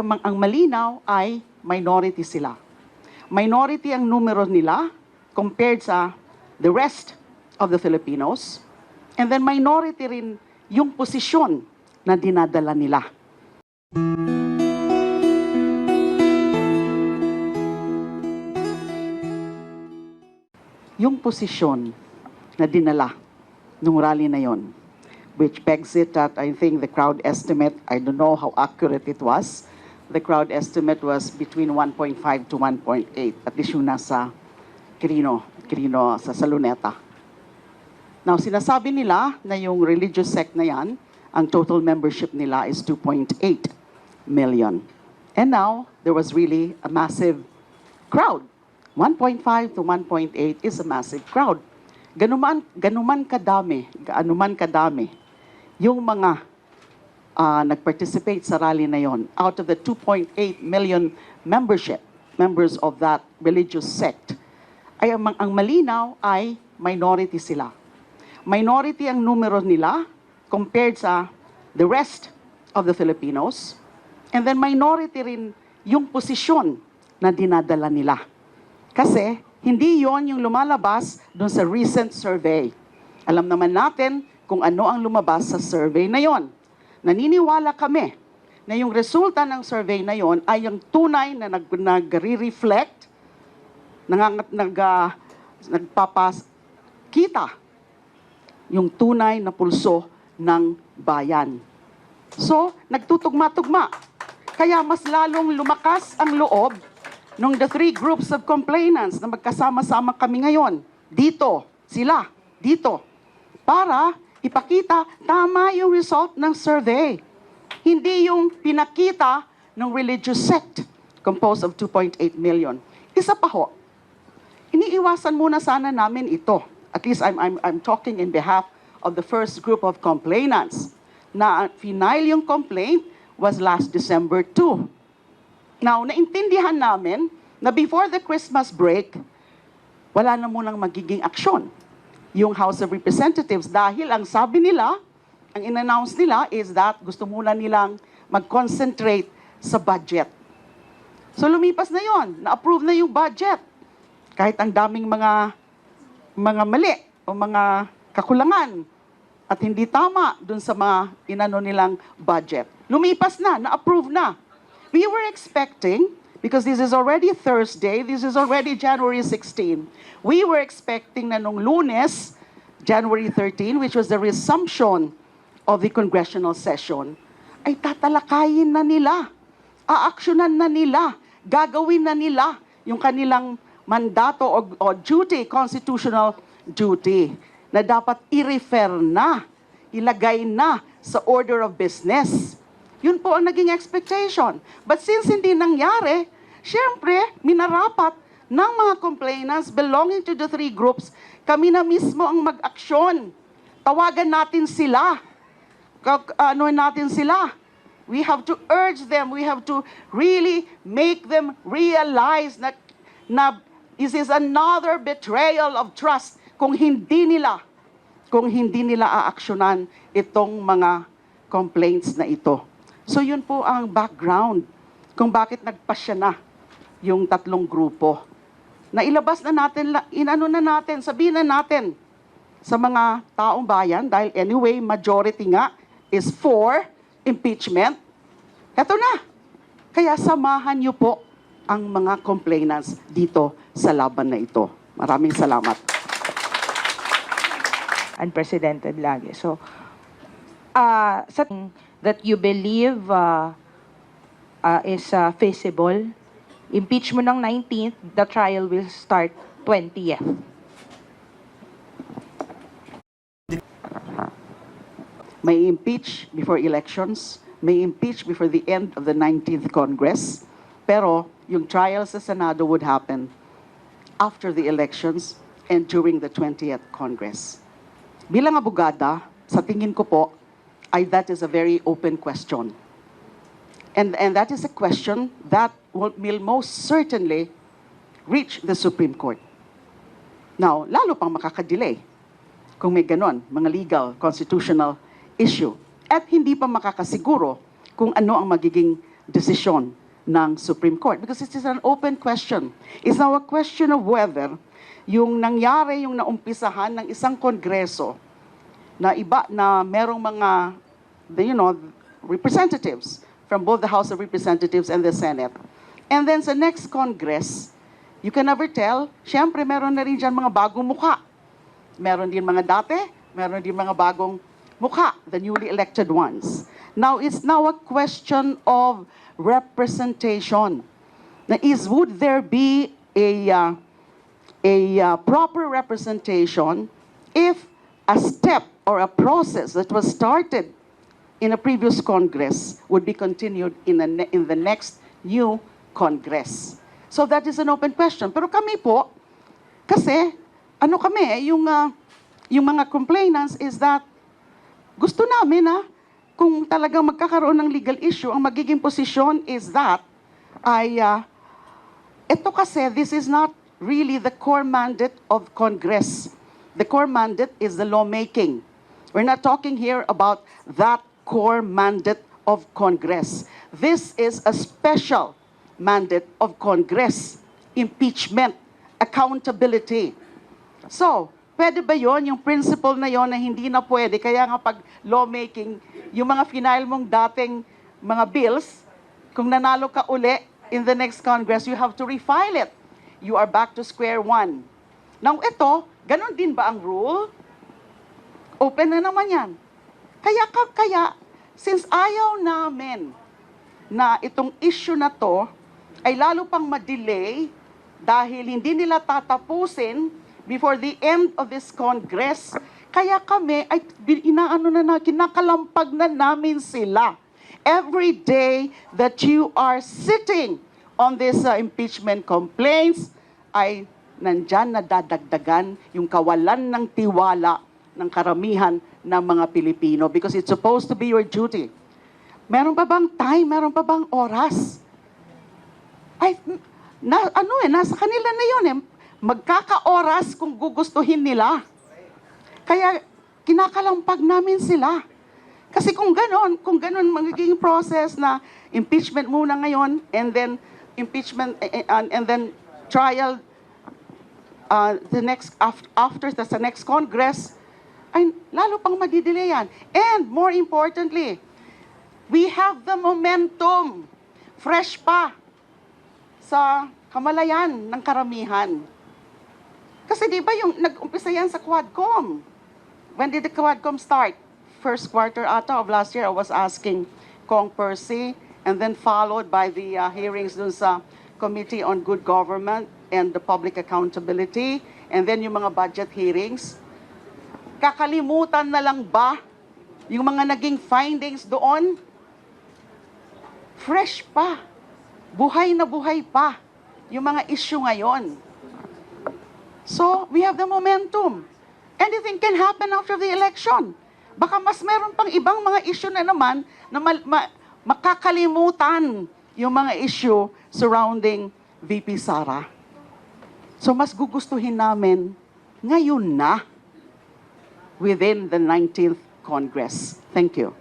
Ang malinaw ay minority sila. Minority ang numero nila compared sa the rest of the Filipinos. And then minority rin yung posisyon na dinadala nila. Yung posisyon na dinala nung rally na yon, which begs it that I think the crowd estimate, I don't know how accurate it was, the crowd estimate was between 1.5 to 1.8, at least yung nasa Quirino sa Saluneta. Now, sinasabi nila na yung religious sect na yan, ang total membership nila is 2.8 million. And now, there was really a massive crowd. 1.5 to 1.8 is a massive crowd. Ganuman kadami yung mga nag-participate sa rally na yon. Out of the 2.8 million members of that religious sect, ay ang malinaw ay minority sila. Minority ang numero nila compared sa the rest of the Filipinos. And then minority rin yung posisyon na dinadala nila. Kasi hindi yon yung lumalabas dun sa recent survey. Alam naman natin kung ano ang lumabas sa survey na yon. Naniniwala kami na yung resulta ng survey na yon ay yung tunay na nagre-reflect, nagpapakita yung tunay na pulso ng bayan. So, nagtutugma-tugma. Kaya mas lalong lumakas ang loob nung the three groups of complainants na magkasama-sama kami ngayon. Dito, sila, dito. Para ipakita tama yung result ng survey. Hindi yung pinakita ng religious sect composed of 2.8 million. Isa pa ho, iniiwasan muna sana namin ito. At least I'm talking in behalf of the first group of complainants na final yung complaint was last December 2. Now, naintindihan namin na before the Christmas break, wala na munang magiging aksyon yung House of Representatives dahil ang sabi nila, ang in-announce nila is that gusto muna nilang mag-concentrate sa budget. So lumipas na yon, na-approve na yung budget. Kahit ang daming mga mali o mga kakulangan at hindi tama dun sa mga inano nilang budget. Lumipas na, na-approve na. We were expecting, because this is already Thursday, this is already January 16, we were expecting na nung Lunes, January 13, which was the resumption of the congressional session, ay tatalakayin na nila, aaksyonan na nila, gagawin na nila yung kanilang mandato o duty, constitutional duty, na dapat i-refer na, ilagay na sa order of business. Yun po ang naging expectation. But since hindi nangyari, syempre, minarapat ng mga complainants belonging to the three groups, kami na mismo ang mag-aksyon. Tawagan natin sila. Natin sila. We have to urge them. We have to really make them realize na this is another betrayal of trust kung hindi nila aaksyonan itong mga complaints na ito. So yun po ang background kung bakit nagpasya na yung tatlong grupo. Na ilabas na natin, sabihin na natin sa mga taong bayan, dahil anyway, majority nga is for impeachment. Eto na. Kaya samahan niyo po ang mga complainants dito sa laban na ito. Maraming salamat. Unprecedented lagi. So, that you believe is feasible. Impeach mo ng 19th, the trial will start 20th. May impeach before elections, may impeach before the end of the 19th Congress, pero yung trial sa Senado would happen after the elections and during the 20th Congress. Bilang abogada, sa tingin ko po, that is a very open question. And that is a question that will most certainly reach the Supreme Court. Now, lalo pang makakadelay kung may ganon, mga legal, constitutional issue. At hindi pa makakasiguro kung ano ang magiging desisyon ng Supreme Court. Because it is an open question. It's now a question of whether yung nangyari, yung naumpisahan ng isang kongreso na iba na merong mga, representatives from both the House of Representatives and the Senate. And then sa next Congress, you can never tell, syempre meron na rin dyan mga bagong mukha. Meron din mga dati, meron din mga bagong mukha, the newly elected ones. Now, it's now a question of representation. Now, would there be a proper representation if a step or a process that was started in a previous Congress would be continued in the next new Congress? So that is an open question. Pero kami po, kasi, yung mga complainants is that gusto namin kung talagang magkakaroon ng legal issue, ang magiging posisyon is that ito kasi, this is not really the core mandate of Congress. The core mandate is the lawmaking. We're not talking here about that core mandate of Congress. This is a special mandate of Congress. Impeachment, accountability. So, pwede ba yon yung principle na yon na hindi na pwede? Kaya nga pag lawmaking, yung mga final mong dating mga bills, kung nanalo ka uli in the next Congress, you have to refile it. You are back to square one. Now ito, ganun din ba ang rule? Open na naman yan. Kaya, since ayaw namin na itong issue na to ay lalo pang ma-delay dahil hindi nila tatapusin before the end of this Congress, kaya kami ay kinakalampag na namin sila. Every day that you are sitting on this impeachment complaints, ay nandyan nadadagdagan yung kawalan ng tiwala ng karamihan ng mga Pilipino because it's supposed to be your duty. Meron pa bang time? Meron pa bang oras? Nasa kanila na yun eh. Magkaka-oras kung gugustuhin nila. Kaya kinakalampag namin sila. Kasi kung ganon magiging process na impeachment muna ngayon and then impeachment and then trial after sa next Congress, ay lalo pang madidelay yan. And more importantly, we have the momentum. Fresh pa sa kamalayan ng karamihan. Kasi di ba yung nag-umpisa yan sa Quadcom? When did the Quadcom start? First quarter ata of last year, I was asking Kong Percy, and then followed by the hearings dun sa Committee on Good Government and the Public Accountability, and then yung mga budget hearings. Kakalimutan na lang ba yung mga naging findings doon? Fresh pa. Buhay na buhay pa yung mga issue ngayon. So, we have the momentum. Anything can happen after the election. Baka mas meron pang ibang mga issue na naman na makakalimutan yung mga issue surrounding VP Sara. So, mas gugustuhin namin ngayon na within the 19th Congress. Thank you.